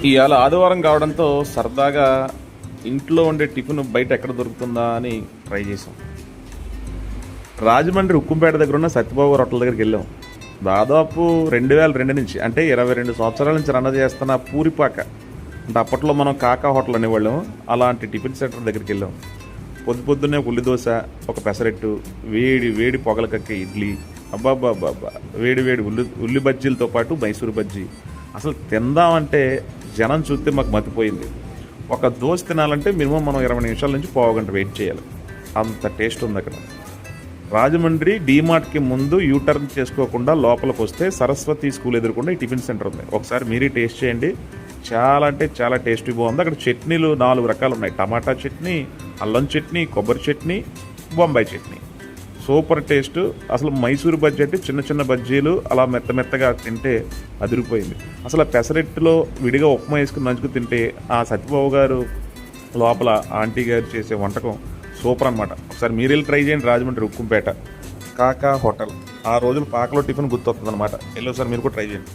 ఇవాళ ఆదివారం కావడంతో సరదాగా ఇంట్లో ఉండే టిఫిన్ బయట ఎక్కడ దొరుకుతుందా అని ట్రై చేసాం. రాజమండ్రి ఉక్కుంపేట దగ్గర ఉన్న సత్యబాబు హోటల్ దగ్గరికి వెళ్ళాం. దాదాపు 2002 నుంచి, అంటే 22 సంవత్సరాల నుంచి రన్ చేస్తున్న పూరిపాక, అంటే అప్పట్లో మనం కాకా హోటల్ అనేవాళ్ళం, అలాంటి టిఫిన్ సెంటర్ దగ్గరికి వెళ్ళాం. పొద్దున్నే ఉల్లి దోశ, ఒక పెసరెట్టు, వేడి వేడి పొగల కక్కే ఇడ్లీ, అబ్బాబ్బాబ్బా, వేడి వేడి ఉల్లి బజ్జీలతో పాటు మైసూరు బజ్జీ. అసలు తిందామంటే జనం చూస్తే మాకు మతిపోయింది. ఒక దోశ తినాలంటే మినిమం మనం 20 నిమిషాల నుంచి పావుగంట వెయిట్ చేయాలి, అంత టేస్ట్ ఉంది అక్కడ. రాజమండ్రి డీమార్ట్కి ముందు యూటర్న్ చేసుకోకుండా లోపలికి వస్తే సరస్వతి స్కూల్ ఎదురుకుండా ఈ టిఫిన్ సెంటర్ ఉంది. ఒకసారి మీరే టేస్ట్ చేయండి, చాలా అంటే చాలా టేస్టీ బాగుంది. అక్కడ చట్నీలు 4 రకాలు ఉన్నాయి: టమాటా చట్నీ, అల్లం చట్నీ, కొబ్బరి చట్నీ, బొంబాయి చట్నీ. Super taste. అసలు మైసూరు బజ్జీ అంటే చిన్న చిన్న బజ్జీలు అలా మెత్తగా తింటే అదిరిపోయింది. అసలు ఆ పెసరెట్టులో విడిగా ఉప్మా వేసుకుని నంచుకు తింటే ఆ సత్యబాబు గారు లోపల ఆంటీ గారు చేసే వంటకం సూపర్ అనమాట. ఒకసారి మీరు వెళ్ళి ట్రై చేయండి. రాజమండ్రి ఉక్కుంపేట కాకా హోటల్. ఆ రోజులు పాకలో టిఫిన్ గుర్తొస్తుంది అనమాట. వెళ్ళి ఒకసారి మీరు కూడా ట్రై చేయండి.